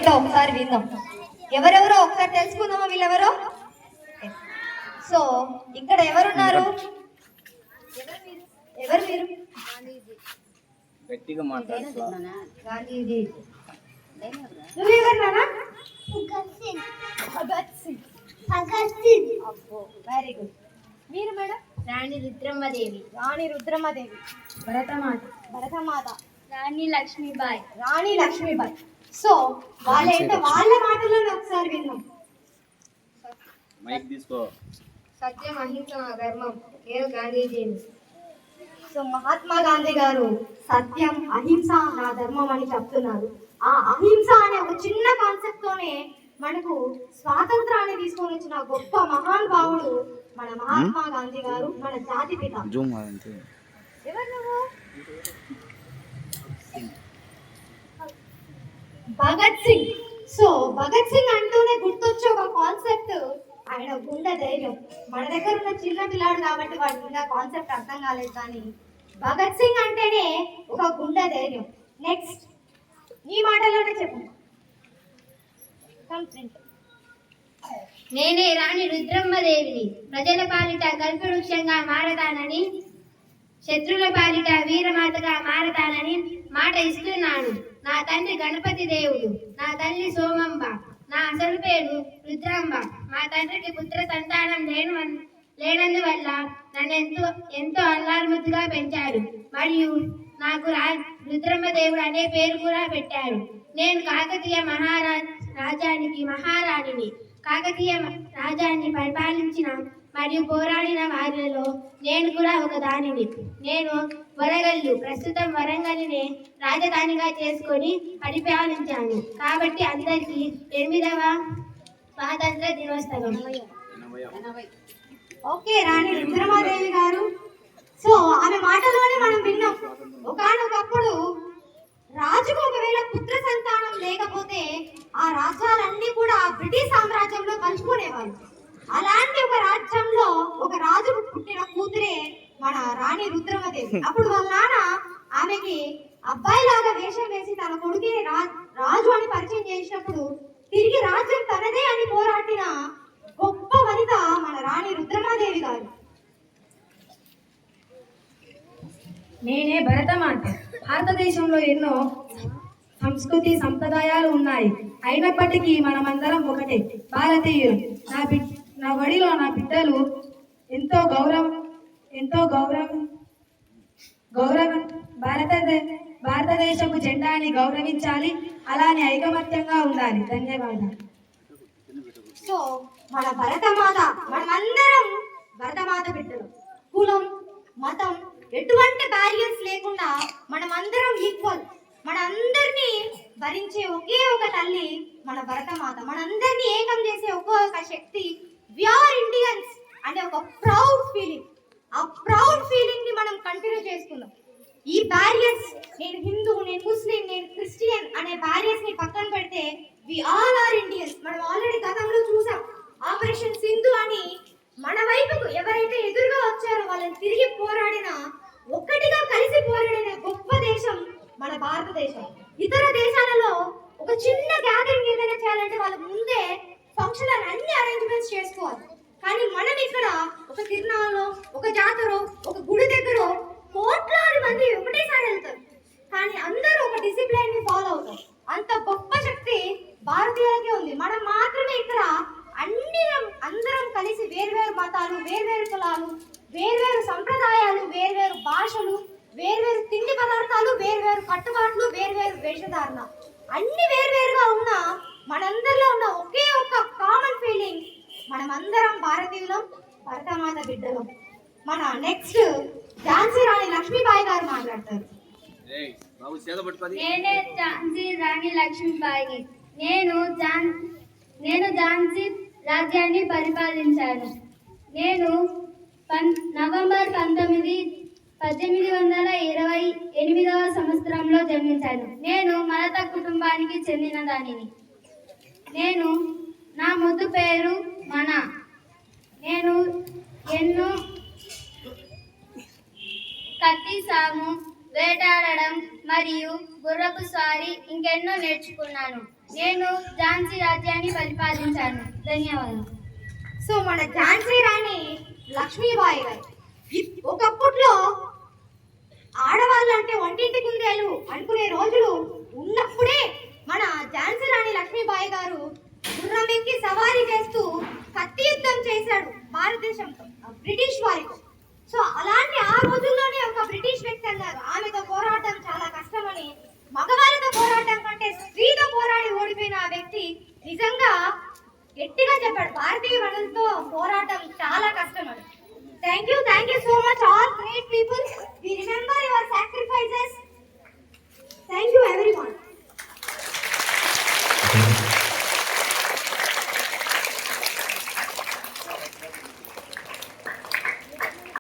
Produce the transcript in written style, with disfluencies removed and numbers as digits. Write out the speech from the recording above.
ఏంటో ఒకసారి విందాం. ఎవరెవరో ఒకసారి తెలుసుకుందామా వీళ్ళెవరో. సో ఇక్కడ ఎవరున్నారు? ఎవరు మీరు? గట్టిగా మాట్లాడుతున్నా. గాంధీజీ. నువ్వెవరు నాన్న? భగత్ సింగ్. అబ్బో వెరీ గుడ్. మీరు మేడం? రాణి రుద్రమ్మదేవి. రాణి రుద్రమ్మదేవి. భరతమాత. రాణి లక్ష్మీబాయి. రాణి లక్ష్మీబాయి. సో వాళ్ళేంటో వాళ్ళ మాటల్లోనే ఒకసారి విన్నాం. మైక్ తీసుకో. సత్యం, అహింస నా ధర్మం. నేను గాంధీజీని. సో మహాత్మా గాంధీ గారు సత్యం, అహింస నా ధర్మం అని చెప్తున్నారు. ఆ అహింస అనే ఒక చిన్న కాన్సెప్ట్ తోనే మనకు స్వాతంత్రాన్ని తీసుకొని వచ్చిన గొప్ప మహానుభావుడు మన మహాత్మా గాంధీ గారు, మన జాతి పిత. ఎవరు నువ్వు? భగత్ సింగ్. సో భగత్ సింగ్ అంటూనే గుర్తొచ్చే ఒక కాన్సెప్ట్ ఆయన గుండె ధైర్యం. మన దగ్గర ఉన్న చిన్న పిల్లాడు కాబట్టి వాడికి ఇంకా కాన్సెప్ట్ అర్థం కాలేదు, కానీ భగత్ సింగ్ అంటేనే ఒక గుండె ధైర్యం. నెక్స్ట్ నీ మాటలోనే చెప్పు. నేనే రాణి రుద్రమ్మదేవిని. ప్రజల పాలిట కల్పవృక్షంగా మారతానని, శత్రుల పాలిట వీరమాతగా మారతానని మాట ఇస్తున్నాను. నా తండ్రి గణపతి దేవుడు, నా తల్లి సోమంబ, నా అసలు పేరు రుద్రాంబ. మా తండ్రికి పుత్ర సంతానం లేనందువల్ల నన్ను ఎంతో అల్లారుముద్దుగా పెంచాడు. మరియు నాకు రుద్రమ్మ దేవుడు అనే పేరు కూడా పెట్టాడు. నేను కాకతీయ రాజానికి మహారాణిని. కాకతీయ రాజాన్ని పరిపాలించిన మరియు పోరాడిన వారిలో నేను కూడా ఒక దానిని. నేను వరగల్లు, ప్రస్తుతం వరంగల్ని రాజధానిగా చేసుకొని పరిపాలించాను. కాబట్టి అందరికీ 8వ స్వాతంత్ర దినోత్సవం. ఓకే రాణి రుద్రమాదేవి గారు. సో ఆమె మాటలోనే మనం విన్నాం. ఒకనొకప్పుడు రాజుకు ఒకవేళ పుత్ర సంతానం లేకపోతే ఆ రాజ్యాలన్నీ కూడా బ్రిటిష్ సామ్రాజ్యంలో కలుసుకునేవాళ్ళు. అలాంటి ఒక రాజ్యంలో ఒక రాజుకు పుట్టిన కూతురే మన రాణి రుద్రమదేవి. అప్పుడు వాళ్ళ నాన్న ఆమెకి అబ్బాయిలాగా వేషం వేసి తన కొడుకుని రాజు అని పరిచయం చేసినప్పుడు తిరిగి రాజ్యం తనదే అని పోరాడిన గొప్ప వనిత మన రాణి రుద్రమాదేవి గారు. నేనే భరతమాత. భారతదేశంలో ఎన్నో సంస్కృతి సంప్రదాయాలు ఉన్నాయి. అయినప్పటికీ మనమందరం ఒకటే, భారతీయులు. నా బడిలో నా బిడ్డలు ఎంతో గౌరవం భారతదేశపు జెండాని గౌరవించాలి, అలానే ఐకమత్యంగా ఉండాలి. ధన్యవాదాలు. సో మన భరతమాత, మనమందరం భరతమాత బిడ్డలు. కులం, మతం, ఎటువంటి బ్యారియర్స్ లేకుండా మనమందరం ఈక్వల్. మనందరినీ భరించే ఒకే ఒక తల్లి మన భరతమాత. మనందరినీ ఏకం చేసే ఒక్కొక్క శక్తి. వి ఆర్ ఇండియన్స్ అనే ఒక ప్రౌడ్ ఫీలింగ్. ఆ ప్రౌడ్ ఫీలింగ్ ని మనం కంటిన్యూ చేసుకుందాం. ఈ బ్యారియర్స్, నేను హిందూ, నేను ముస్లిం, నేను క్రిస్టియన్ అనే బ్యారియర్స్ ని పక్కన పెడితే వి ఆల్ ఆర్ ఇండియన్స్. మనం ఆల్రెడీ గతంలో చూసాం ఆపరేషన్ సింధు అని. మన వైపుకు ఎవరైతే ఎదురుగా వచ్చారో వాళ్ళని తిరిగి పోరాడిన, ఒక్కటిగా కలిసి పోరాడిన గొప్ప దేశం మన భారతదేశం. ఇతర దేశాలలో ఒక చిన్న గ్యాదరింగ్ ఏదైనా చేయాలంటే వాళ్ళ ముందే ఫంక్షన్ అన్ని అరేంజ్మెంట్స్ చేసుకోవాలి. కానీ మనం ఇక్కడ ఒక తిరునాళ్ళలో, ఒక జాతరో, ఒక గుడి దగ్గర కోట్లాది మంది ఒకటేసారి వెళ్తారు. కానీ అందరూ ఒక డిసిప్లైన్ ని ఫాలో అవుతారు. అంత గొప్ప శక్తి భారతీయులకే ఉంది. మనం మాత్రమే ఇక్కడ అందరం కలిసి వేర్వేరు మతాలు, వేర్వేరు కులాలు, వేర్వేరు సంప్రదాయాలు, వేర్వేరు భాషలు, వేర్వేరు తిండి పదార్థాలు, వేర్వేరు కట్టుబాట్లు, వేర్వేరు వేషధారణ, అన్ని వేర్వేరుగా ఉన్న మనందరిలో ఉన్న ఒకే ఒక కామన్ ఫీలింగ్, మనమందరం భారతీయులం, భరతమాత బిడ్డలం. మన నెక్స్ట్ ఝాన్సీ రాణి లక్ష్మీబాయి గారు మాట్లాడతారు. నేనే ఝాన్సీ రాణి లక్ష్మీబాయి. నేను ఝాన్సీ రాజ్యాన్ని పరిపాలించాను. నేను నవంబర్ 19, 1828వ సంవత్సరంలో జన్మించాను. నేను మలత కుటుంబానికి చెందిన దానిని. నా ముద్దు పేరు మన. నేను ఎన్నో కత్తి సాము, వేటాడడం మరియు గుర్రపు స్వారీ ఇంకెన్నో నేర్చుకున్నాను. నేను ఝాన్సీ రాజ్యాన్ని పరిపాలించాను. ధన్యవాదాలు. సో మన ఝాన్సీ రాణి లక్ష్మీబాయి గారు ఒకప్పట్లో ఆడవాళ్ళు అంటే ఒంటింటి కుందేలు అనుకునే రోజు